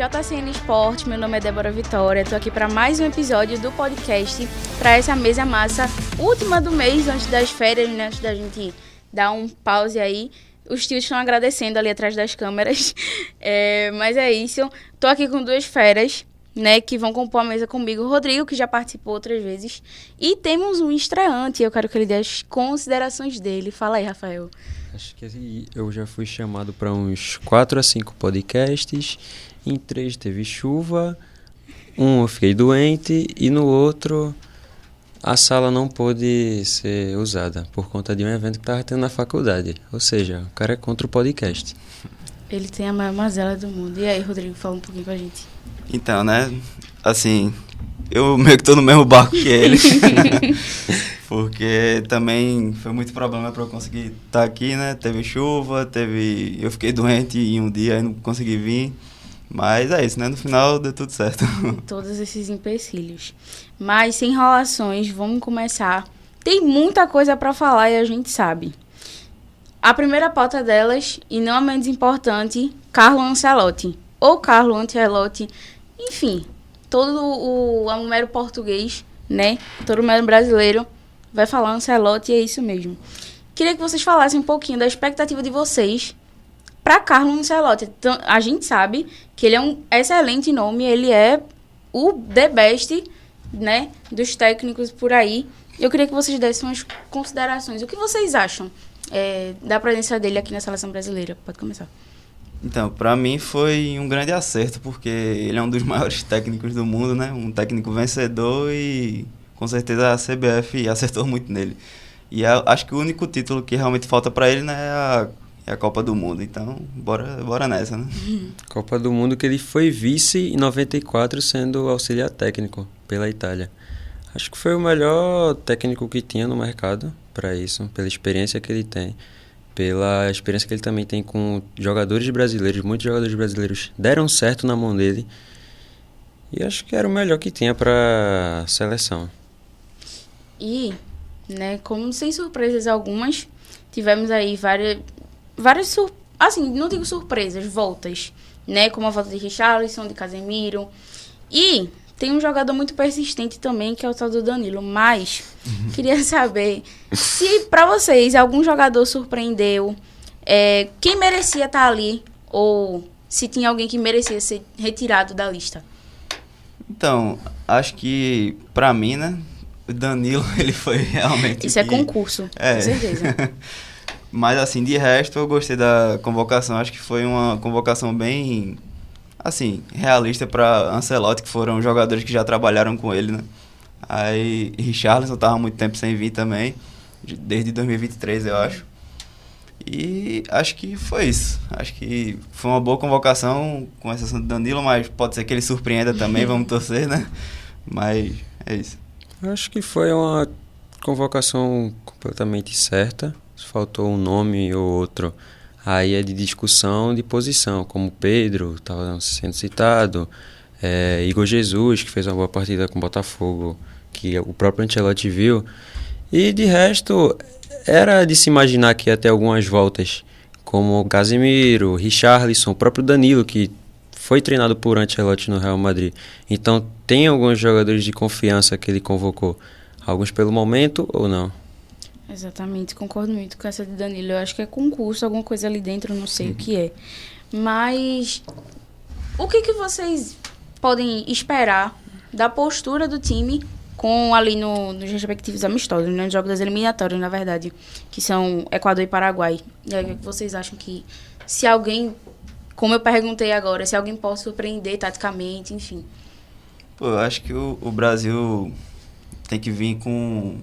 JCN Esporte, meu nome é Débora Vitória, estou aqui para mais um episódio do podcast, para essa mesa massa última do mês, antes das férias, né? Antes da gente dar um pause aí. Os tios estão agradecendo ali atrás das câmeras, mas é isso. Estou aqui com duas feras, né, que vão compor a mesa comigo. O Rodrigo, que já participou outras vezes, e temos um estreante, eu quero que ele dê as considerações dele. Fala aí, Rafael. Acho que eu já fui chamado para uns 4 a 5 podcasts. Em 3 teve chuva, um eu fiquei doente e no outro a sala não pôde ser usada por conta de um evento que estava tendo na faculdade. Ou seja, o cara é contra o podcast. Ele tem a maior mazela do mundo. E aí, Rodrigo, fala um pouquinho com a gente. Então, né, assim, eu meio que tô no mesmo barco que ele. Porque também foi muito problema para eu conseguir estar aqui, né? Teve chuva, eu fiquei doente em um dia e não consegui vir. Mas é isso, né? No final deu tudo certo. Todos esses empecilhos. Mas sem enrolações, vamos começar. Tem muita coisa para falar e a gente sabe. A primeira pauta delas, e não a menos importante, Carlo Ancelotti. Ou Carlo Ancelotti, enfim, todo o mero português, né? Todo o mero brasileiro vai falar Ancelotti, e é isso mesmo. Queria que vocês falassem um pouquinho da expectativa de vocês para Carlo Ancelotti. Então, a gente sabe que ele é um excelente nome, ele é o the best, né, dos técnicos por aí. Eu queria que vocês dessem umas considerações. O que vocês acham da presença dele aqui na seleção brasileira? Pode começar. Então, para mim foi um grande acerto, porque ele é um dos maiores técnicos do mundo, né? Um técnico vencedor e com certeza a CBF acertou muito nele. E acho que o único título que realmente falta para ele, né, é a Copa do Mundo. Então, bora nessa, né? Copa do Mundo que ele foi vice em 94, sendo auxiliar técnico pela Itália. Acho que foi o melhor técnico que tinha no mercado para isso, pela experiência que ele tem, pela experiência que ele também tem com jogadores brasileiros. Muitos jogadores brasileiros deram certo na mão dele. E acho que era o melhor que tinha para a seleção. E, né, como sem surpresas algumas, tivemos aí várias assim, não digo surpresas, voltas, né, como a volta de Richarlison, de Casemiro. E tem um jogador muito persistente também, que é o tal do Danilo. Mas queria saber se, para vocês, algum jogador surpreendeu, quem merecia estar ali, ou se tinha alguém que merecia ser retirado da lista. Então, acho que, pra mim, né, o Danilo, ele foi realmente... Isso é concurso, com certeza. Mas, assim, de resto, eu gostei da convocação. Acho que foi uma convocação bem, assim, realista para Ancelotti, que foram jogadores que já trabalharam com ele, né. Aí, Richarlison estava muito tempo sem vir também, desde 2023, eu acho. E acho que foi isso. Acho que foi uma boa convocação, com exceção do Danilo, mas pode ser que ele surpreenda também, vamos torcer, né? Mas é isso. Acho que foi uma convocação completamente certa. Faltou um nome ou outro. Aí é de discussão de posição, como Pedro estava sendo citado, Igor Jesus, que fez uma boa partida com o Botafogo, que o próprio Ancelotti viu. E de resto, era de se imaginar que ia ter algumas voltas, como o Casemiro, Richarlison, o próprio Danilo, que foi treinado por Ancelotti no Real Madrid. Então, tem alguns jogadores de confiança que ele convocou. Alguns pelo momento ou não? Exatamente, concordo muito com essa de Danilo. Eu acho que é concurso, alguma coisa ali dentro, não sei o que é. Mas o que vocês podem esperar da postura do time com ali nos respectivos amistosos, né? Nos jogos das eliminatórias, na verdade, que são Equador e Paraguai. E aí, o que vocês acham que, se alguém, como eu perguntei agora, se alguém pode surpreender taticamente, enfim? Pô, eu acho que o Brasil tem que vir com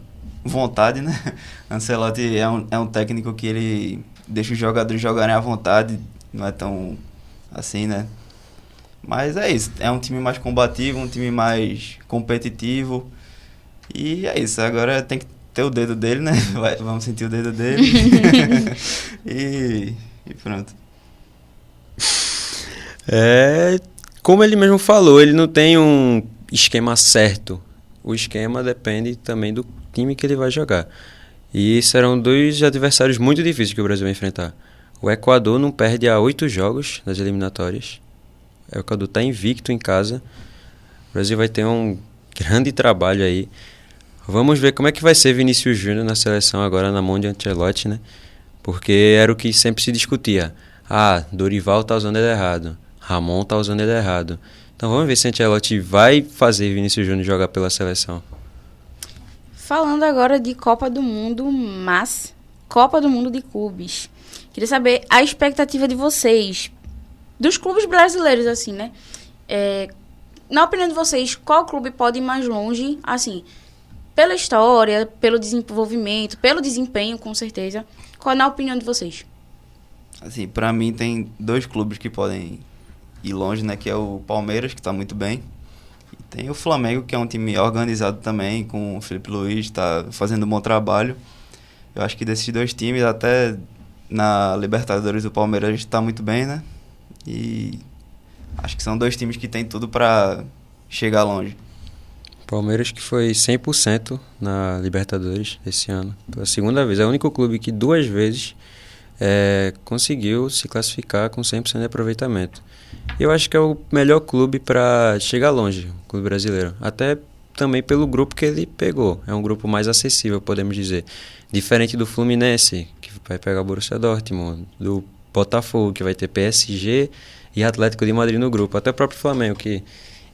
vontade, né? Ancelotti é um técnico que ele deixa os jogadores jogarem à vontade, não é tão assim, né? Mas é isso, é um time mais combativo, um time mais competitivo. E é isso, agora tem que ter o dedo dele, né? Vamos sentir o dedo dele. e pronto. Como ele mesmo falou, ele não tem um esquema certo. O esquema depende também do time que ele vai jogar. E serão dois adversários muito difíceis que o Brasil vai enfrentar. O Equador não perde há 8 jogos nas eliminatórias. O Equador está invicto em casa. O Brasil vai ter um grande trabalho aí. Vamos ver como é que vai ser Vinícius Júnior na seleção agora na mão de Ancelotti, né? Porque era o que sempre se discutia. Dorival tá usando ele errado. Ramon tá usando ele errado. Então vamos ver se Ancelotti vai fazer Vinícius Júnior jogar pela seleção. Falando agora de Copa do Mundo, mas Copa do Mundo de clubes. Queria saber a expectativa de vocês, dos clubes brasileiros, assim, né? Na opinião de vocês, qual clube pode ir mais longe, assim, pela história, pelo desenvolvimento, pelo desempenho, com certeza. Qual é a opinião de vocês? Assim, pra mim tem 2 clubes que podem ir longe, né? Que é o Palmeiras, que tá muito bem. E tem o Flamengo, que é um time organizado também, com o Felipe Luiz, tá fazendo um bom trabalho. Eu acho que desses 2 times, até na Libertadores do Palmeiras a gente tá muito bem, né? E acho que são 2 times que tem tudo pra chegar longe. Palmeiras que foi 100% na Libertadores esse ano. Pela segunda vez. É o único clube que 2 vezes conseguiu se classificar com 100% de aproveitamento. Eu acho que é o melhor clube para chegar longe, o clube brasileiro. Até também pelo grupo que ele pegou. É um grupo mais acessível, podemos dizer. Diferente do Fluminense, que vai pegar o Borussia Dortmund, do Botafogo, que vai ter PSG e Atlético de Madrid no grupo. Até o próprio Flamengo, que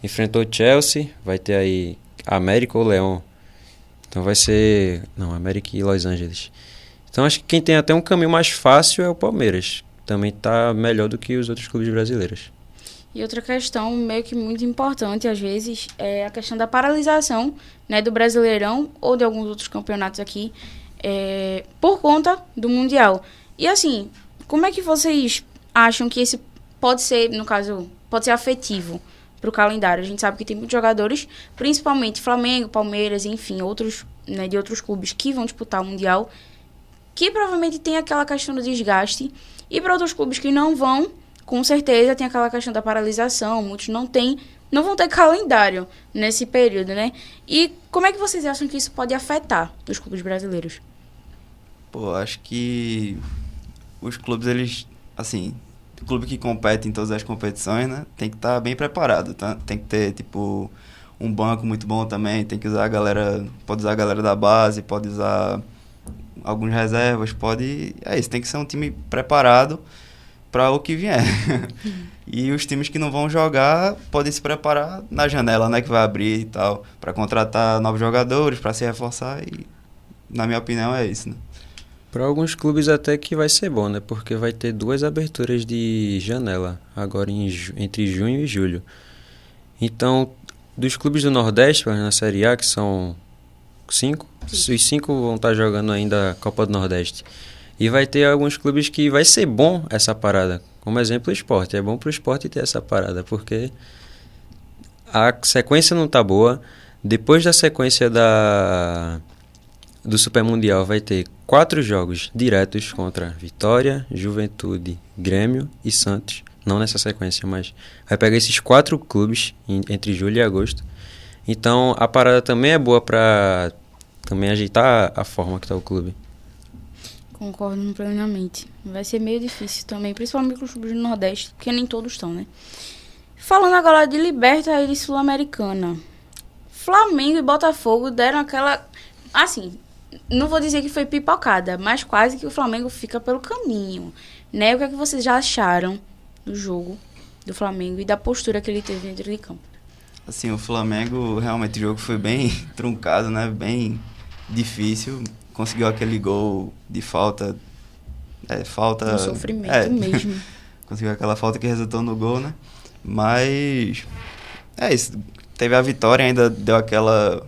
enfrentou o Chelsea, vai ter aí América ou Leão. Então vai ser... Não, América e Los Angeles. Então acho que quem tem até um caminho mais fácil é o Palmeiras. Também está melhor do que os outros clubes brasileiros. E outra questão meio que muito importante, às vezes, é a questão da paralisação, né, do Brasileirão ou de alguns outros campeonatos aqui, por conta do Mundial. E assim, como é que vocês acham que esse pode ser, no caso, pode ser afetivo para o calendário? A gente sabe que tem muitos jogadores, principalmente Flamengo, Palmeiras, enfim, outros, né, de outros clubes que vão disputar o Mundial, que provavelmente tem aquela questão do desgaste, e para outros clubes que não vão, com certeza tem aquela questão da paralisação, muitos não vão ter calendário nesse período, né? E como é que vocês acham que isso pode afetar os clubes brasileiros? Pô, acho que os clubes, eles, assim, o clube que compete em todas as competições, né, tem que estar bem preparado, tá? Tem que ter, tipo, um banco muito bom também, tem que usar pode usar a galera da base, pode usar alguns reservas, tem que ser um time preparado para o que vier. E os times que não vão jogar podem se preparar na janela, né, que vai abrir e tal, para contratar novos jogadores, para se reforçar, e na minha opinião é isso, né? Para alguns clubes até que vai ser bom, né? Porque vai ter 2 aberturas de janela agora entre junho e julho. Então, dos clubes do Nordeste, na Série A, que são 5, os 5 vão estar jogando ainda a Copa do Nordeste. E vai ter alguns clubes que vai ser bom essa parada. Como exemplo, o Sport. É bom pro Sport ter essa parada, porque a sequência não tá boa. Depois da sequência do Super Mundial vai ter 4 jogos diretos contra Vitória, Juventude, Grêmio e Santos. Não nessa sequência, mas vai pegar esses 4 clubes entre julho e agosto. Então a parada também é boa para também ajeitar a forma que tá o clube. Concordo plenamente. Vai ser meio difícil também, principalmente com os clubes do Nordeste, porque nem todos estão, né? Falando agora de Libertadores Sul-Americana. Flamengo e Botafogo deram aquela... Assim, não vou dizer que foi pipocada, mas quase que o Flamengo fica pelo caminho, né? O que é que vocês já acharam do jogo do Flamengo e da postura que ele teve dentro de campo? Assim, o Flamengo, realmente o jogo foi bem truncado, né? Bem difícil. Conseguiu aquele gol de falta. Um sofrimento mesmo. Conseguiu aquela falta que resultou no gol, né? Mas é isso. Teve a vitória, ainda deu aquela...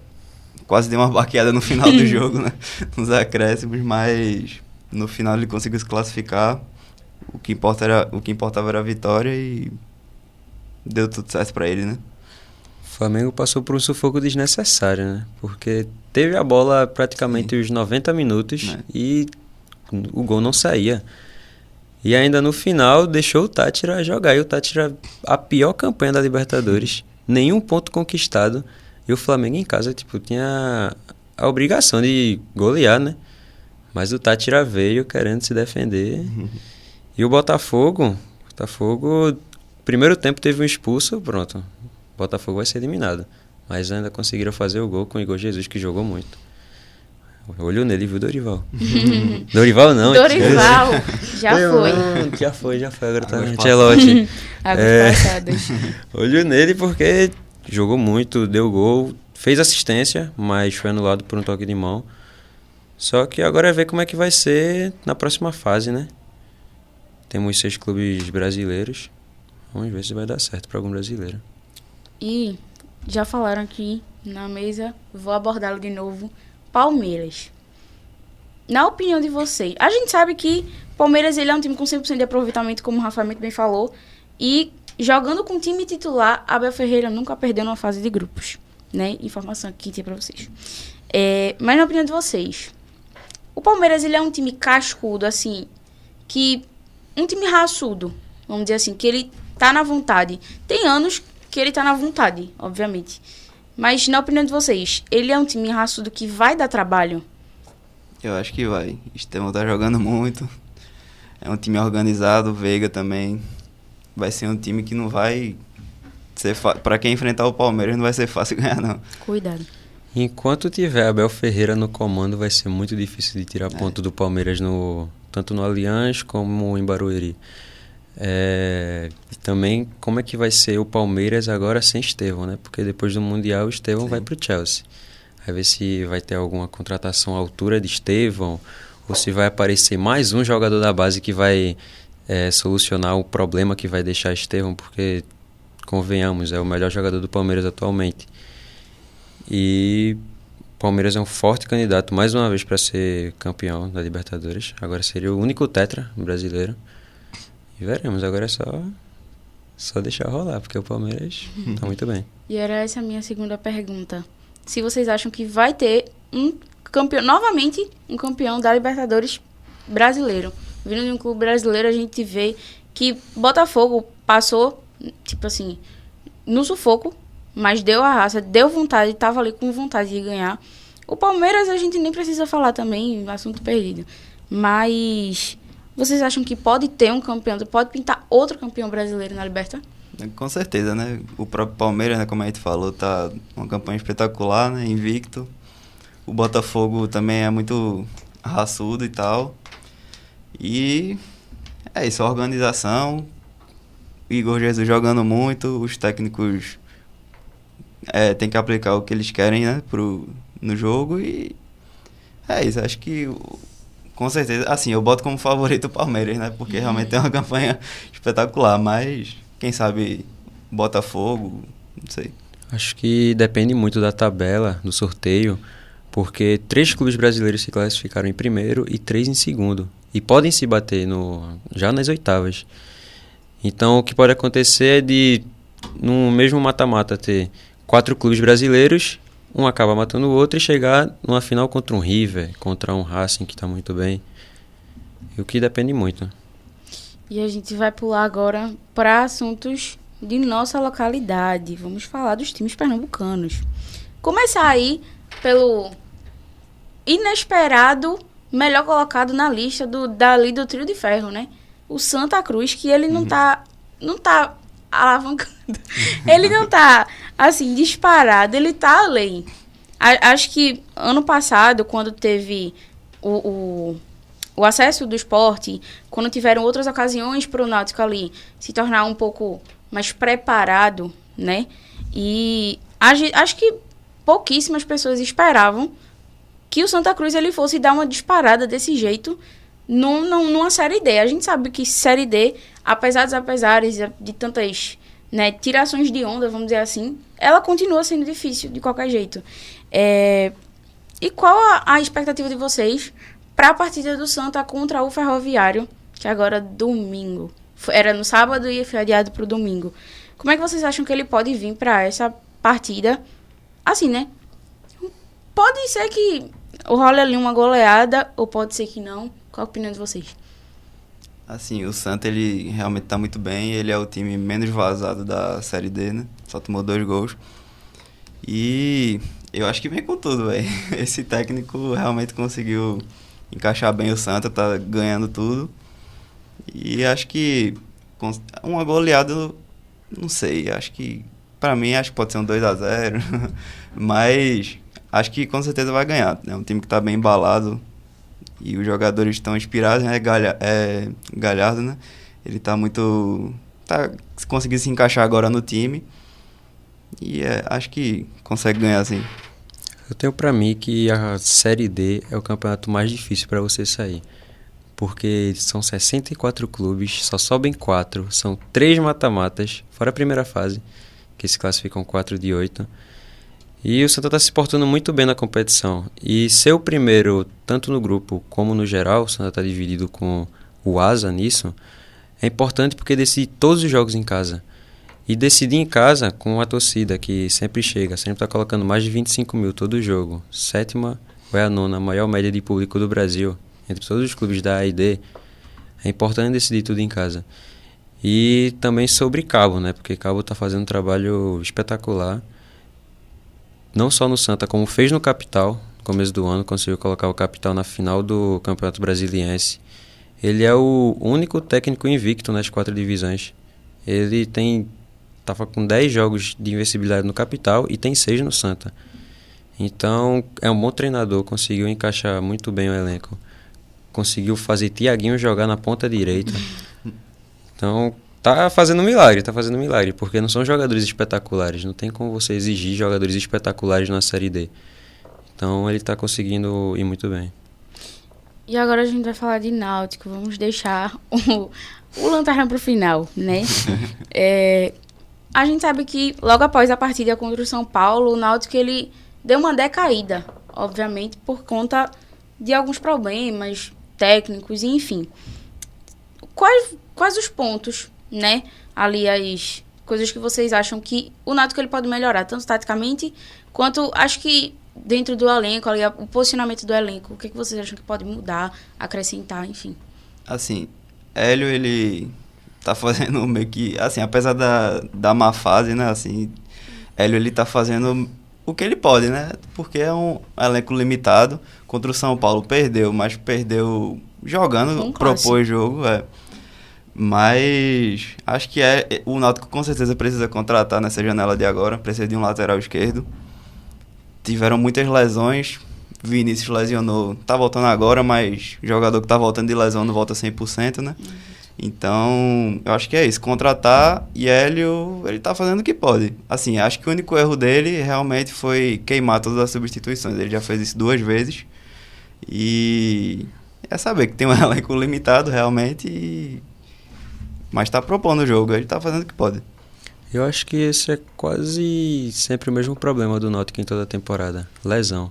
Quase deu uma baqueada no final do jogo, né? Nos acréscimos, mas no final ele conseguiu se classificar. O que importava era a vitória e deu tudo certo pra ele, né? O Flamengo passou por um sufoco desnecessário, né? Porque teve a bola praticamente os 90 minutos e o gol não saía. E ainda no final deixou o Táchira jogar. E o Táchira, a pior campanha da Libertadores, nenhum ponto conquistado. E o Flamengo em casa, tipo, tinha a obrigação de golear, né? Mas o Táchira veio querendo se defender. E o Botafogo Primeiro tempo teve um expulso, pronto. O Botafogo vai ser eliminado. Mas ainda conseguiram fazer o gol com o Igor Jesus, que jogou muito. Olho nele, viu, Dorival? Dorival não. Dorival, já foi. Já foi. Agora tá Ancelotti. Águas passadas. Olho nele porque jogou muito, deu gol, fez assistência, mas foi anulado por um toque de mão. Só que agora é ver como é que vai ser na próxima fase, né? Temos 6 clubes brasileiros. Vamos ver se vai dar certo para algum brasileiro. E já falaram aqui na mesa, vou abordá-lo de novo. Palmeiras. Na opinião de vocês, a gente sabe que Palmeiras ele é um time com 100% de aproveitamento, como o Rafa muito bem falou, e jogando com o time titular, Abel Ferreira nunca perdeu numa fase de grupos, né? Informação aqui tem pra vocês. Mas na opinião de vocês, o Palmeiras ele é um time cascudo, assim, que um time raçudo, vamos dizer assim, que ele tá na vontade. Tem anos que ele tá na vontade, obviamente. Mas, na opinião de vocês, ele é um time raçudo que vai dar trabalho? Eu acho que vai. Estevão tá jogando muito. É um time organizado, o Veiga também. Vai ser um time que não vai ser fácil. Pra quem enfrentar o Palmeiras, não vai ser fácil ganhar, não. Cuidado. Enquanto tiver Abel Ferreira no comando, vai ser muito difícil de tirar ponto do Palmeiras, tanto no Allianz como em Barueri. E também como é que vai ser o Palmeiras agora sem Estevão, né? Porque depois do Mundial o Estevão vai pro Chelsea. Vai ver se vai ter alguma contratação à altura de Estevão ou se vai aparecer mais um jogador da base que vai solucionar o problema que vai deixar Estevão, porque, convenhamos, é o melhor jogador do Palmeiras atualmente. E o Palmeiras é um forte candidato mais uma vez para ser campeão da Libertadores. Agora seria o único tetra brasileiro. E veremos, agora é só deixar rolar, porque o Palmeiras tá muito bem. E era essa a minha segunda pergunta. Se vocês acham que vai ter um campeão, novamente, um campeão da Libertadores brasileiro. Vindo de um clube brasileiro, a gente vê que Botafogo passou, tipo assim, no sufoco, mas deu a raça, deu vontade, tava ali com vontade de ganhar. O Palmeiras a gente nem precisa falar também, assunto perdido. Mas vocês acham que pode ter um campeão, pode pintar outro campeão brasileiro na Liberta? Com certeza, né? O próprio Palmeiras, né, como a gente falou, tá uma campanha espetacular, né? Invicto. O Botafogo também é muito raçudo e tal. E é isso, a organização. Igor Jesus jogando muito, os técnicos tem que aplicar o que eles querem, né, no jogo. E é isso, acho que com certeza, assim, eu boto como favorito o Palmeiras, né, porque realmente tem uma campanha espetacular, mas quem sabe Botafogo, não sei. Acho que depende muito da tabela, do sorteio, porque 3 clubes brasileiros se classificaram em primeiro e 3 em segundo. E podem se bater já nas oitavas. Então, o que pode acontecer é de, no mesmo mata-mata, ter 4 clubes brasileiros, um acaba matando o outro e chegar numa final contra um River, contra um Racing, que está muito bem. E o que depende muito. E a gente vai pular agora para assuntos de nossa localidade. Vamos falar dos times pernambucanos. Começar aí pelo inesperado melhor colocado na lista do trio de ferro, né? O Santa Cruz, que ele não tá alavancando. Ele não tá, assim, disparado. Ele tá além. Acho que ano passado, quando teve o acesso do Sport, quando tiveram outras ocasiões para o Náutico ali se tornar um pouco mais preparado, né? E acho que pouquíssimas pessoas esperavam que o Santa Cruz ele fosse dar uma disparada desse jeito numa Série D. A gente sabe que Série D, apesar dos apesares de tantas, né, tirações de onda, vamos dizer assim, ela continua sendo difícil de qualquer jeito. E qual a expectativa de vocês para a partida do Santa contra o Ferroviário, que agora é domingo? Era no sábado e foi adiado para o domingo. Como é que vocês acham que ele pode vir para essa partida? Assim, né? Pode ser que role ali uma goleada, ou pode ser que não. Qual a opinião de vocês? Assim, o Santa, ele realmente tá muito bem. Ele é o time menos vazado da Série D, né? Só tomou 2 gols. E eu acho que vem com tudo, velho. Esse técnico realmente conseguiu encaixar bem o Santa, tá ganhando tudo. E acho que uma goleada Não sei, acho que pra mim acho que pode ser um 2-0, mas acho que com certeza vai ganhar. É um time que tá bem embalado e os jogadores estão inspirados, né? Galhardo, né? Ele tá conseguindo se encaixar agora no time e acho que consegue ganhar, sim. Eu tenho pra mim que a Série D é o campeonato mais difícil pra você sair. Porque são 64 clubes, só sobem 4, são 3 mata-matas, fora a primeira fase, que se classificam 4 de 8. E o Santa está se portando muito bem na competição. E ser o primeiro, tanto no grupo como no geral, o Santa está dividido com o Asa nisso, é importante porque decide todos os jogos em casa. E decidir em casa com a torcida que sempre chega, sempre está colocando mais de 25 mil todo jogo. Sétima ou é a nona maior média de público do Brasil, entre todos os clubes da A e D. É importante decidir tudo em casa. E também sobre Cabo, né? Porque Cabo está fazendo um trabalho espetacular. Não só no Santa, como fez no Capital, no começo do ano, conseguiu colocar o Capital na final do Campeonato Brasiliense. Ele é o único técnico invicto nas 4 divisões. Ele estava com 10 jogos de invencibilidade no Capital e tem 6 no Santa. Então, é um bom treinador, conseguiu encaixar muito bem o elenco. Conseguiu fazer Thiaguinho jogar na ponta direita. Então, tá fazendo milagre, porque não são jogadores espetaculares, não tem como você exigir jogadores espetaculares na Série D. Então, ele tá conseguindo ir muito bem. E agora a gente vai falar de Náutico, vamos deixar o Lanterna pro final, né? A gente sabe que logo após a partida contra o São Paulo, o Náutico ele deu uma decaída, obviamente, por conta de alguns problemas técnicos, enfim. Quais os pontos, né? Ali as coisas que vocês acham que o Náutico ele pode melhorar, tanto taticamente, quanto acho que dentro do elenco, ali, o posicionamento do elenco. O que vocês acham que pode mudar, acrescentar, enfim? Assim, Hélio, ele tá fazendo meio que... Assim, apesar da má fase, né? Assim, Hélio, ele tá fazendo o que ele pode, né? Porque é um elenco limitado. Contra o São Paulo perdeu, mas perdeu jogando, propôs jogo, Mas acho que o Náutico com certeza precisa contratar nessa janela de agora, precisa de um lateral esquerdo. Tiveram muitas lesões, Vinícius lesionou, tá voltando agora, mas jogador que tá voltando de lesão não volta 100%, né? Então, eu acho que é isso, contratar, e Hélio, ele tá fazendo o que pode. Assim, acho que o único erro dele realmente foi queimar todas as substituições, ele já fez isso 2 vezes, e é saber que tem um elenco limitado realmente, mas tá propondo o jogo, ele tá fazendo o que pode. Eu acho que esse é quase sempre o mesmo problema do Náutico em toda a temporada, lesão.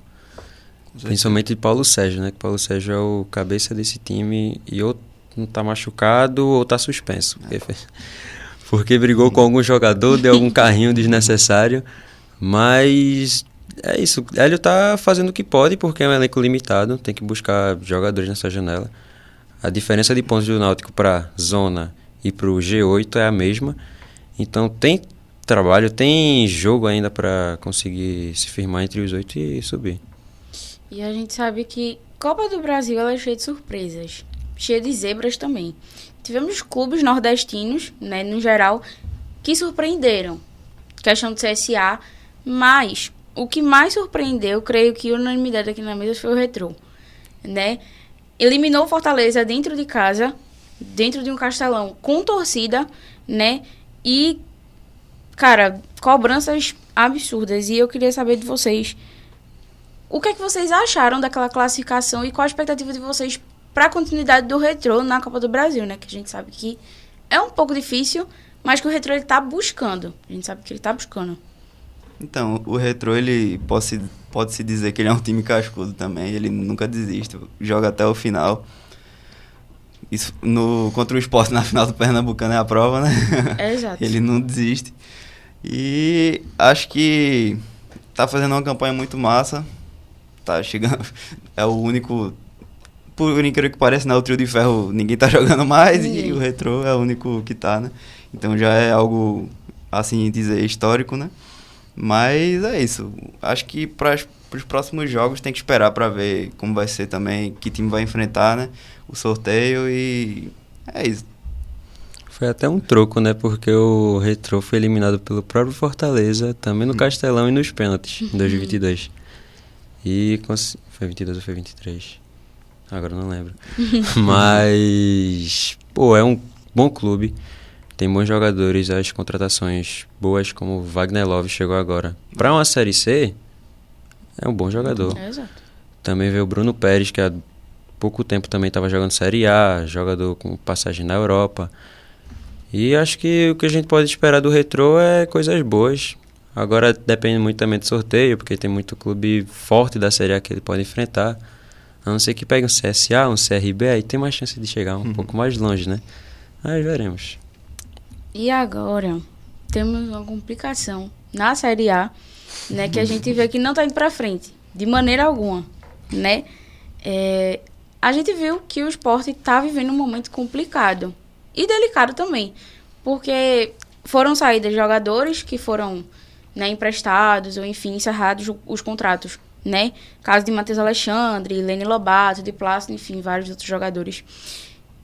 Principalmente de Paulo Sérgio, né? Que Paulo Sérgio é o cabeça desse time e ou não tá machucado ou tá suspenso. Porque brigou com algum jogador, deu algum carrinho desnecessário. Mas é isso. Hélio tá fazendo o que pode porque é um elenco limitado, tem que buscar jogadores nessa janela. A diferença de pontos do Náutico para zona e pro G8 é a mesma. Então tem trabalho, tem jogo ainda para conseguir se firmar entre os 8 e subir. E a gente sabe que Copa do Brasil ela é cheia de surpresas, cheia de zebras também. Tivemos clubes nordestinos, né, no geral, que surpreenderam. Questão do CSA, mas o que mais surpreendeu, creio que unanimidade aqui na mesa foi o Retrô, né? Eliminou o Fortaleza dentro de casa, dentro de um Castelão com torcida, né? E, cara, cobranças absurdas. E eu queria saber de vocês, o que é que vocês acharam daquela classificação e qual a expectativa de vocês para a continuidade do Retrô na Copa do Brasil, né? Que a gente sabe que é um pouco difícil, mas que o Retrô ele tá buscando. A gente sabe que ele tá buscando. Então, o Retrô, ele pode-se dizer que ele é um time cascudo também. Ele nunca desiste, joga até o final. Isso, contra o Sport na final do Pernambucano é a prova, né? É, exato. Ele não desiste. E acho que tá fazendo uma campanha muito massa. Tá chegando. É o único. Por incrível que pareça, né? O trio de ferro ninguém tá jogando mais. E o Retrô é o único que tá, né? Então já é algo, assim dizer, histórico, né? Mas é isso. Acho que para os próximos jogos tem que esperar para ver como vai ser também, que time vai enfrentar, né? O sorteio e é isso. Foi até um troco, né? Porque o Retrô foi eliminado pelo próprio Fortaleza, também no Castelão e nos pênaltis, em 2022. E foi 22 ou foi 23? Agora não lembro. Mas, pô, é um bom clube. Tem bons jogadores, as contratações boas, como o Wagner Love chegou agora. Para uma Série C, é um bom jogador. Exato. Também veio o Bruno Pérez, que há pouco tempo também estava jogando Série A, jogador com passagem na Europa. E acho que o que a gente pode esperar do Retrô é coisas boas. Agora depende muito também do sorteio, porque tem muito clube forte da Série A que ele pode enfrentar. A não ser que pegue um CSA, um CRB, aí tem mais chance de chegar um pouco mais longe, né? Aí veremos. E agora, temos uma complicação na Série A, né? Que a gente vê que não está indo para frente, de maneira alguma, né? A gente viu que o Sport está vivendo um momento complicado e delicado também, porque foram saídas de jogadores que foram, né, emprestados ou, enfim, encerrados os contratos, né? Caso de Matheus Alexandre, Lene Lobato, de Plácido, enfim, vários outros jogadores.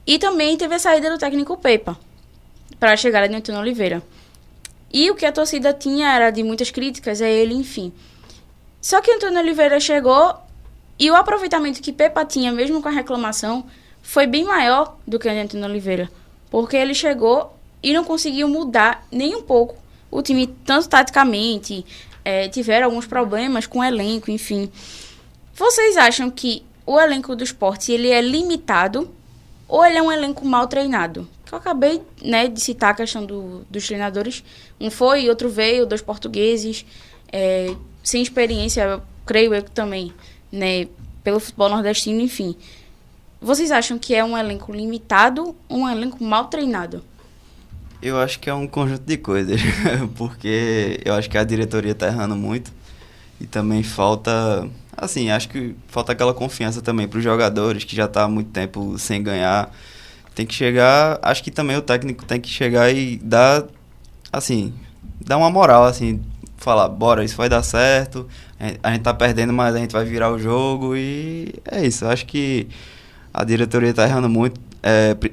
E também teve a saída do técnico Pepa para a chegada de Antônio Oliveira. E o que a torcida tinha era de muitas críticas a ele, enfim. Só que Antônio Oliveira chegou e o aproveitamento que Pepa tinha, mesmo com a reclamação, foi bem maior do que o de Antônio Oliveira. Porque ele chegou e não conseguiu mudar nem um pouco o time, tanto taticamente, tiveram alguns problemas com o elenco, enfim. Vocês acham que o elenco do Sport ele é limitado ou ele é um elenco mal treinado? Que eu acabei, né, de citar a questão dos treinadores. Um foi, outro veio, 2 portugueses, sem experiência, creio eu também, né, pelo futebol nordestino, enfim. Vocês acham que é um elenco limitado ou um elenco mal treinado? Eu acho que é um conjunto de coisas, porque eu acho que a diretoria tá errando muito e também falta, assim, acho que falta aquela confiança também para os jogadores que já tá há muito tempo sem ganhar. Tem que chegar, acho que também o técnico tem que chegar e dar, assim, dar uma moral, assim, falar, bora, isso vai dar certo, a gente tá perdendo, mas a gente vai virar o jogo e é isso. Eu acho que a diretoria tá errando muito,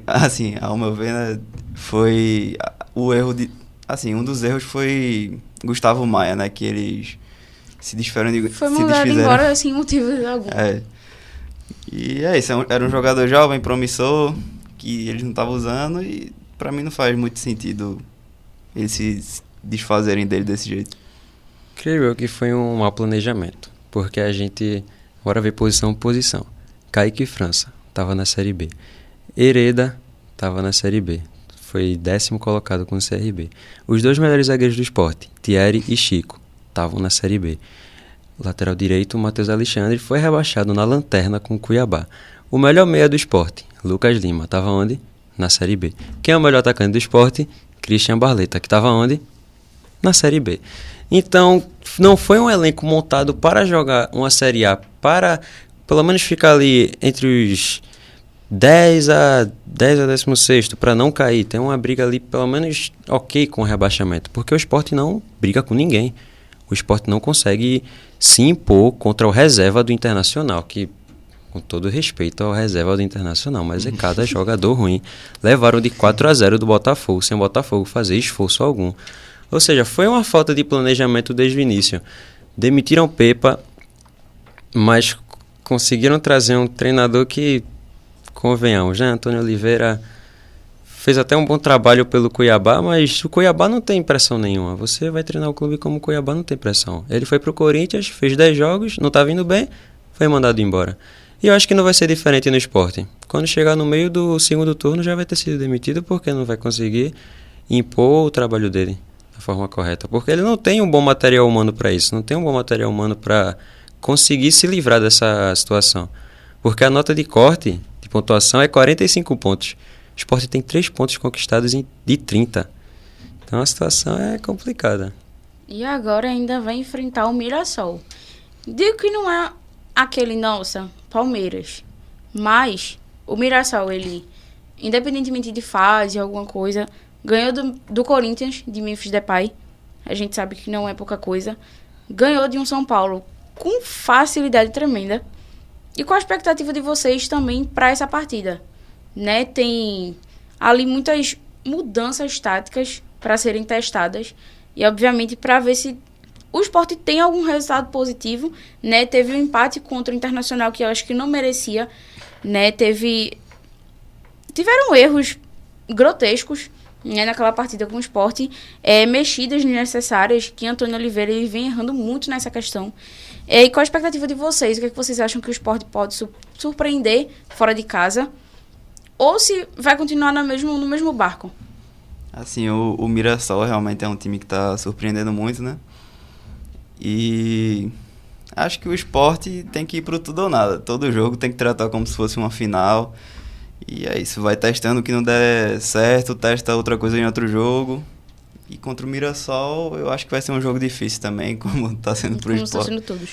assim, ao meu ver, né, foi o erro de, assim, um dos erros foi Gustavo Maia, né, que eles se desfizeram. Foi mandado embora sem motivo algum. E é isso, era um jogador jovem, promissor, que eles não estavam usando e pra mim não faz muito sentido eles se desfazerem dele desse jeito. Creio eu que foi um mau planejamento, porque a gente agora vê posição por posição. Kaique França estava na Série B. Hereda estava na Série B. Foi 10º colocado com o CRB. Os 2 melhores zagueiros do Sport, Thierry e Chico, estavam na Série B. Lateral direito, Matheus Alexandre, foi rebaixado na lanterna com o Cuiabá. O melhor meia do Sport, Lucas Lima, estava onde? Na Série B. Quem é o melhor atacante do Sport? Christian Barleta, que estava onde? Na Série B. Então, não foi um elenco montado para jogar uma Série A, para pelo menos ficar ali entre os 10 a 16º, para não cair. Tem uma briga ali, pelo menos, ok com o rebaixamento, porque o Sport não briga com ninguém. O Sport não consegue se impor contra o reserva do Internacional, que, com todo respeito ao reserva do Internacional, mas é cada jogador ruim. Levaram de 4-0 do Botafogo, sem o Botafogo fazer esforço algum. Ou seja, foi uma falta de planejamento desde o início. Demitiram Pepa, mas conseguiram trazer um treinador que, convenhamos, né? Antônio Oliveira fez até um bom trabalho pelo Cuiabá, mas o Cuiabá não tem pressão nenhuma. Você vai treinar o clube como o Cuiabá, não tem pressão. Ele foi pro Corinthians, fez 10 jogos, não tá vindo bem, foi mandado embora. E eu acho que não vai ser diferente no Sport. Quando chegar no meio do segundo turno já vai ter sido demitido, porque não vai conseguir impor o trabalho dele da forma correta. Porque ele não tem um bom material humano para isso, não tem um bom material humano para conseguir se livrar dessa situação. Porque a nota de corte, de pontuação, é 45 pontos. O Sport tem 3 pontos conquistados de 30. Então a situação é complicada. E agora ainda vai enfrentar o Mirassol. Digo que não é aquele, nossa, Palmeiras. Mas o Mirassol, ele, independentemente de fase, alguma coisa, ganhou do Corinthians, de Memphis Depay. A gente sabe que não é pouca coisa. Ganhou de um São Paulo com facilidade tremenda. E qual a expectativa de vocês também para essa partida? Né? Tem ali muitas mudanças táticas para serem testadas e, obviamente, para ver se o Sport tem algum resultado positivo, né? Teve um empate contra o Internacional que eu acho que não merecia, né? Tiveram erros grotescos, né, naquela partida com o Sport, mexidas desnecessárias, que Antônio Oliveira ele vem errando muito nessa questão. E qual a expectativa de vocês? O que, é que vocês acham que o Sport pode surpreender fora de casa? Ou se vai continuar no mesmo barco? Assim, o Mirassol realmente é um time que está surpreendendo muito, né? E acho que o Sport tem que ir pro tudo ou nada. Todo jogo tem que tratar como se fosse uma final. E é isso, vai testando o que não der certo, testa outra coisa em outro jogo. E contra o Mirassol, eu acho que vai ser um jogo difícil também, como está sendo pro Sport. Como estão sendo todos.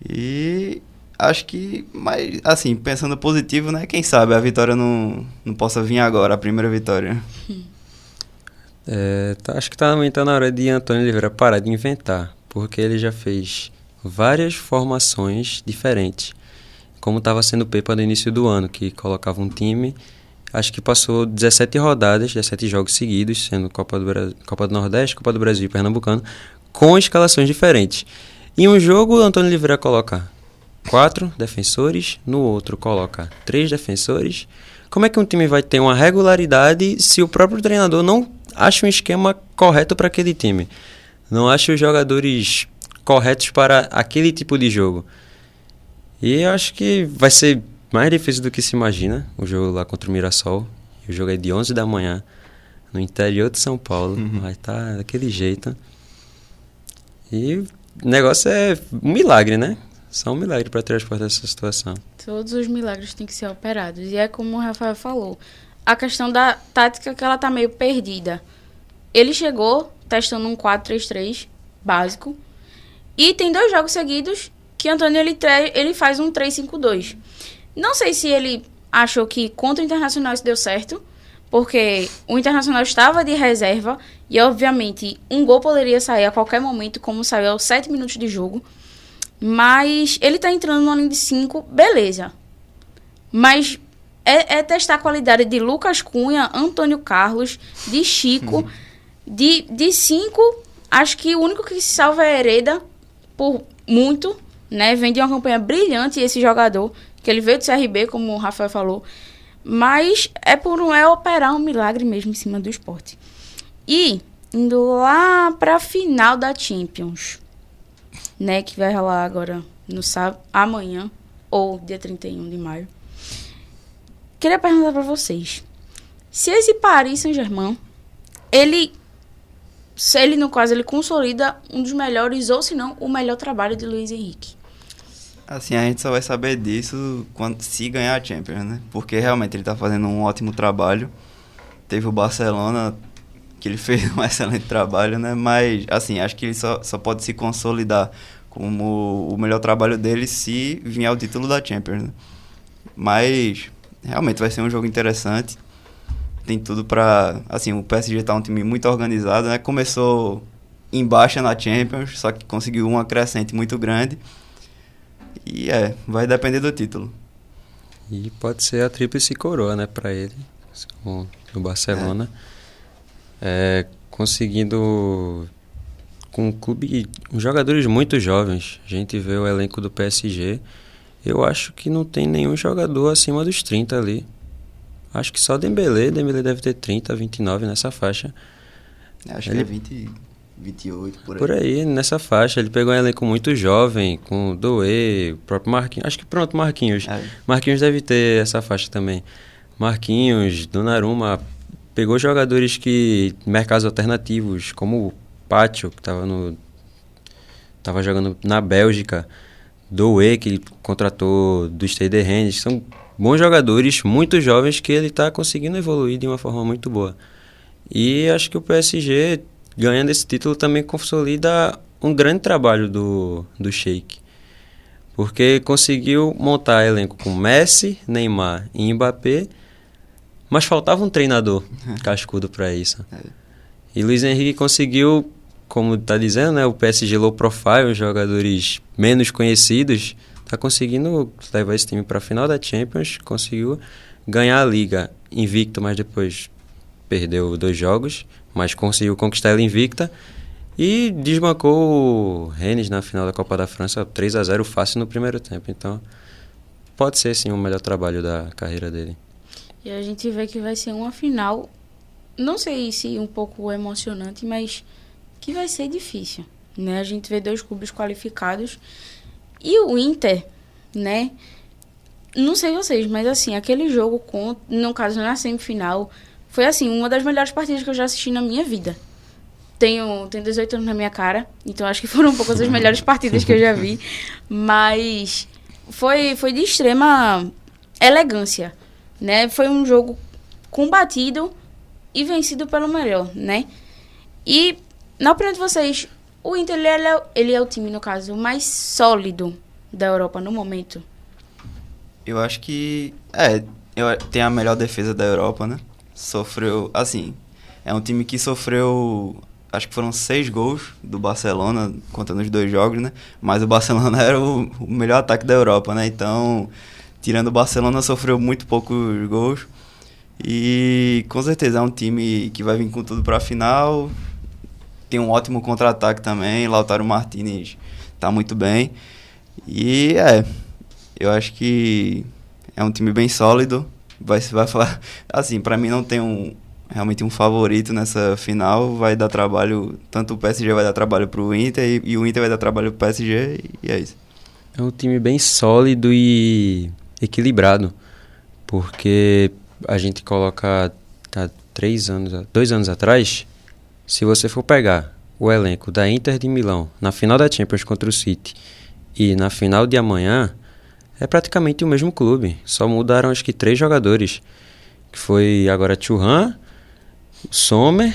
E acho que, mas assim, pensando positivo, né? Quem sabe a vitória não possa vir agora, a primeira vitória. Acho que também tá na hora de Antônio Oliveira parar de inventar, porque ele já fez várias formações diferentes, como estava sendo o Pepa no início do ano, que colocava um time, acho que passou 17 rodadas, 17 jogos seguidos, sendo Copa do Nordeste, Copa do Brasil e Pernambucano, com escalações diferentes. Em um jogo, o Antônio Oliveira coloca 4 defensores, no outro coloca 3 defensores. Como é que um time vai ter uma regularidade se o próprio treinador não acha um esquema correto para aquele time? Não acha os jogadores corretos para aquele tipo de jogo? E eu acho que vai ser mais difícil do que se imagina, o jogo lá contra o Mirassol. O jogo é de 11 da manhã, no interior de São Paulo. Vai estar daquele jeito. E o negócio é um milagre, né? Só um milagre para transportar essa situação. Todos os milagres têm que ser operados. E é como o Rafael falou, a questão da tática que ela tá meio perdida. Ele chegou testando um 4-3-3 básico. E tem 2 jogos seguidos que Antônio ele faz um 3-5-2. Não sei se ele achou que contra o Internacional isso deu certo, porque o Internacional estava de reserva e, obviamente, um gol poderia sair a qualquer momento, como saiu aos 7 minutos de jogo. Mas ele tá entrando numa linha de 5, beleza. Mas é testar a qualidade de Lucas Cunha, Antônio Carlos, de Chico. De 5, acho que o único que se salva é Hereda, por muito, né? Vem de uma campanha brilhante esse jogador, que ele veio do CRB, como o Rafael falou. Mas é operar um milagre mesmo em cima do Sport. E indo lá pra final da Champions, né, que vai rolar agora no sábado, amanhã, ou dia 31 de maio. Queria perguntar para vocês, se esse Paris Saint-Germain, ele no caso, ele consolida um dos melhores, ou se não, o melhor trabalho de Luiz Henrique. Assim, a gente só vai saber disso se ganhar a Champions, né? Porque realmente ele tá fazendo um ótimo trabalho. Teve o Barcelona, que ele fez um excelente trabalho, né? Mas, assim, acho que ele só pode se consolidar como o melhor trabalho dele se vier o título da Champions, né? Mas, realmente, vai ser um jogo interessante. Tem tudo pra... Assim, o PSG tá um time muito organizado, né? Começou em baixa na Champions, só que conseguiu uma crescente muito grande. E vai depender do título. E pode ser a tríplice coroa, né, pra ele, no Barcelona. Conseguindo com um clube, jogadores muito jovens. A gente vê o elenco do PSG, eu acho que não tem nenhum jogador acima dos 30 ali. Acho que só Dembélé deve ter 30, 29 nessa faixa. Acho que é 20, 28, por aí. Por aí, nessa faixa. Ele pegou um elenco muito jovem, com o Doué, o próprio Marquinhos. Acho que pronto, Marquinhos. Marquinhos deve ter essa faixa também. Marquinhos, Donnarumma, pegou jogadores mercados alternativos, como o Pacho, que tava jogando na Bélgica, Doué, que ele contratou do Stade Rennes. São bons jogadores, muito jovens, que ele está conseguindo evoluir de uma forma muito boa. E acho que o PSG, ganhando esse título, também consolida um grande trabalho do Sheik. Porque conseguiu montar elenco com Messi, Neymar e Mbappé, mas faltava um treinador cascudo para isso. E Luiz Henrique conseguiu, como está dizendo, né, o PSG low profile, os jogadores menos conhecidos, está conseguindo levar esse time para a final da Champions, conseguiu ganhar a Liga invicto, mas depois perdeu 2 jogos, mas conseguiu conquistar ela invicta e desbancou o Rennes na final da Copa da França 3-0 fácil no primeiro tempo. Então, pode ser sim o melhor trabalho da carreira dele. E a gente vê que vai ser uma final, não sei se um pouco emocionante, mas que vai ser difícil, né? A gente vê 2 clubes qualificados e o Inter, né? Não sei vocês, mas assim, aquele jogo, no caso na semifinal, foi assim, uma das melhores partidas que eu já assisti na minha vida. Tenho 18 anos na minha cara, então acho que foram um pouco as melhores partidas que eu já vi, mas foi de extrema elegância, né? Foi um jogo combatido e vencido pelo melhor, né? E, na opinião de vocês, o Inter, ele é o time, no caso, mais sólido da Europa no momento? Eu acho que tem a melhor defesa da Europa, né? Sofreu, assim, é um time que sofreu, acho que foram 6 gols do Barcelona, contando os 2 jogos, né? Mas o Barcelona era o melhor ataque da Europa, né? Então, tirando o Barcelona, sofreu muito poucos gols. E com certeza é um time que vai vir com tudo para a final. Tem um ótimo contra-ataque também. Lautaro Martínez tá muito bem. E eu acho que é um time bem sólido. Vai falar assim, para mim não tem realmente um favorito nessa final. Vai dar trabalho, tanto o PSG vai dar trabalho pro Inter e o Inter vai dar trabalho pro PSG, e é isso. É um time bem sólido e equilibrado, porque a gente coloca há 2 anos atrás, se você for pegar o elenco da Inter de Milão na final da Champions contra o City e na final de amanhã, é praticamente o mesmo clube. Só mudaram acho que 3 jogadores, que foi agora Thuram, Sommer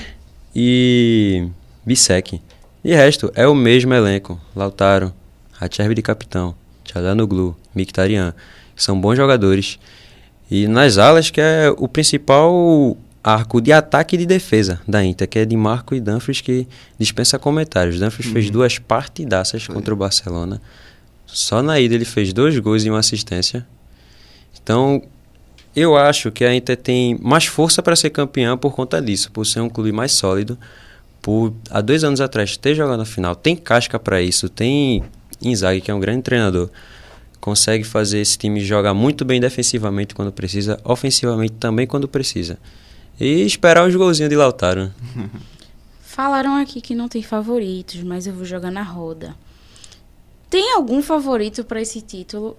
e Bissek. De resto, é o mesmo elenco. Lautaro, Acerbi de capitão, Çalhanoğlu, Mkhitaryan, são bons jogadores. E nas alas, que é o principal arco de ataque e de defesa da Inter, que é de Marco e Dumfries, que dispensa comentários. Dumfries fez 2 partidaças contra o Barcelona. Só na ida ele fez 2 gols e 1 assistência. Então, eu acho que a Inter tem mais força para ser campeã por conta disso, por ser um clube mais sólido, por há 2 anos atrás ter jogado na final, tem casca para isso, tem Inzaghi, que é um grande treinador, consegue fazer esse time jogar muito bem defensivamente quando precisa, ofensivamente também quando precisa. E esperar os golzinhos de Lautaro. Falaram aqui que não tem favoritos, mas eu vou jogar na roda. Tem algum favorito para esse título?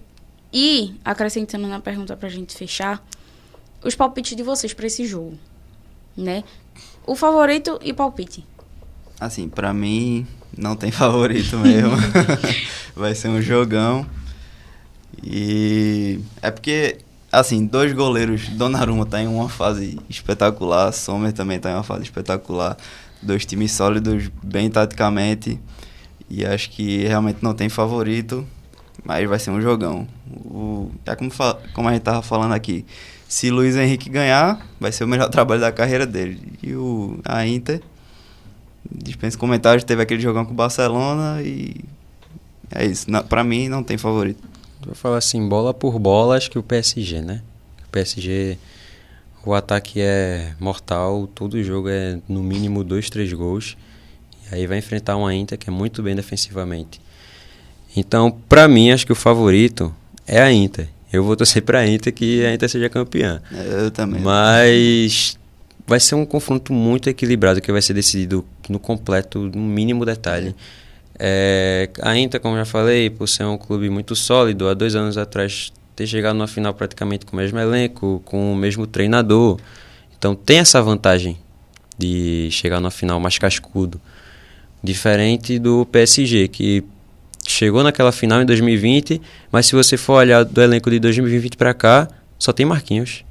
E, acrescentando na pergunta pra gente fechar, os palpites de vocês para esse jogo, né? O favorito e palpite. Assim, pra mim, não tem favorito mesmo. Vai ser um jogão. E é porque, assim, 2 goleiros, Donnarumma tá em uma fase espetacular, Sommer também tá em uma fase espetacular, 2 times sólidos, bem taticamente, e acho que realmente não tem favorito, mas vai ser um jogão. Como a gente tava falando aqui, se Luiz Henrique ganhar, vai ser o melhor trabalho da carreira dele. E a Inter, dispensa comentários, teve aquele jogão com o Barcelona e é isso. Pra mim, não tem favorito. Vou falar assim, bola por bola, acho que o PSG, né? O PSG, o ataque é mortal, todo jogo é no mínimo 2, 3 gols. E aí vai enfrentar uma Inter que é muito bem defensivamente. Então, pra mim, acho que o favorito é a Inter. Eu vou torcer pra Inter, que a Inter seja campeã. Eu também. Mas vai ser um confronto muito equilibrado, que vai ser decidido no completo, no mínimo detalhe. A Inter, como já falei, por ser um clube muito sólido, há 2 anos atrás ter chegado na final praticamente com o mesmo elenco, com o mesmo treinador. Então tem essa vantagem de chegar na final mais cascudo. Diferente do PSG, que chegou naquela final em 2020, mas se você for olhar do elenco de 2020 para cá, só tem Marquinhos.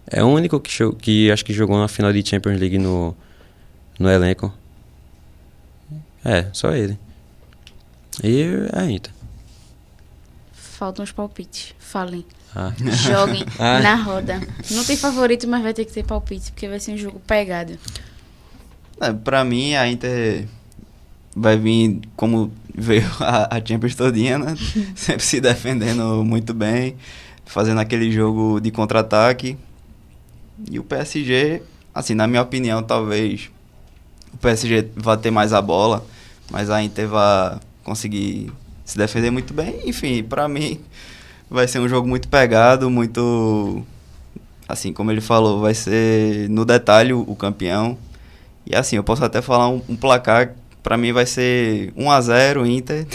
É o único que acho que jogou na final de Champions League no elenco. Só ele. E a Inter. Faltam os palpites. Falem. Joguem na roda. Não tem favorito, mas vai ter que ter palpite, porque vai ser um jogo pegado. Pra mim, a Inter vai vir como veio a Champions todinha, né? Sempre se defendendo muito bem, fazendo aquele jogo de contra-ataque. E o PSG, assim, na minha opinião, talvez o PSG vá ter mais a bola, mas a Inter vai conseguir se defender muito bem. Enfim, pra mim vai ser um jogo muito pegado, muito... Assim, como ele falou, vai ser no detalhe o campeão. E assim, eu posso até falar um placar, pra mim vai ser 1-0 Inter.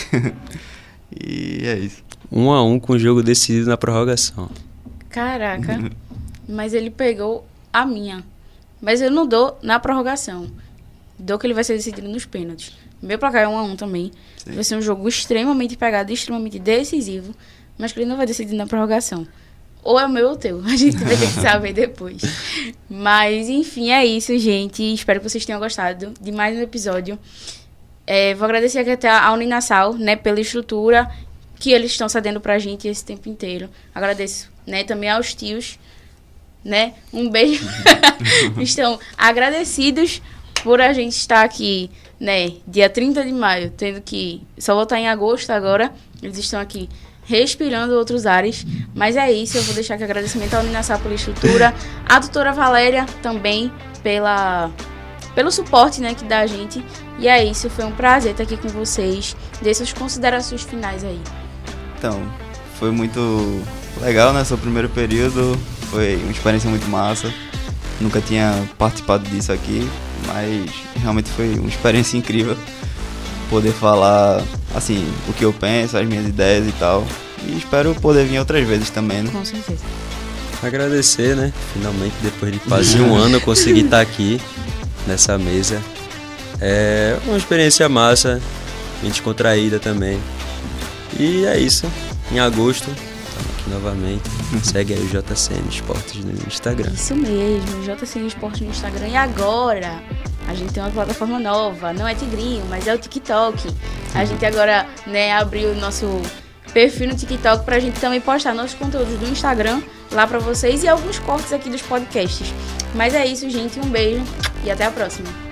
E é isso. 1-1 com o jogo decidido na prorrogação. Caraca, mas ele pegou a minha. Mas eu não dou na prorrogação. Dou que ele vai ser decidido nos pênaltis. Meu placar é 1-1 também. Sim. Vai ser um jogo extremamente pegado, extremamente decisivo, mas que ele não vai decidir na prorrogação. Ou é o meu ou o teu. A gente vai ter que saber depois. Mas, enfim, é isso, gente. Espero que vocês tenham gostado de mais um episódio. Vou agradecer aqui até a Uninasal, né, pela estrutura que eles estão cedendo pra gente esse tempo inteiro. Agradeço, né, também aos tios, né, um beijo. Estão agradecidos por a gente estar aqui, né, dia 30 de maio, tendo que só voltar em agosto agora. Eles estão aqui respirando outros ares. Mas é isso, eu vou deixar aqui agradecimento à Uninasal pela estrutura, a doutora Valéria também pelo suporte, né, que dá a gente. E é isso, foi um prazer estar aqui com vocês. Dê suas considerações finais aí. Então, foi muito legal, né? Seu primeiro período, foi uma experiência muito massa. Nunca tinha participado disso aqui, mas realmente foi uma experiência incrível. Poder falar, assim, o que eu penso, as minhas ideias e tal. E espero poder vir outras vezes também, né? Com certeza. Agradecer, né? Finalmente, depois de quase um ano, eu consegui estar aqui nessa mesa. É uma experiência massa, bem descontraída também. E é isso. Em agosto, estamos aqui novamente. Segue aí o JCN Esportes no Instagram. Isso mesmo, JCN Esportes no Instagram. E agora, a gente tem uma plataforma nova. Não é Tigrinho, mas é o TikTok. A gente agora, né, abriu o nosso perfil no TikTok pra gente também postar nossos conteúdos do Instagram lá pra vocês e alguns cortes aqui dos podcasts. Mas é isso, gente. Um beijo e até a próxima.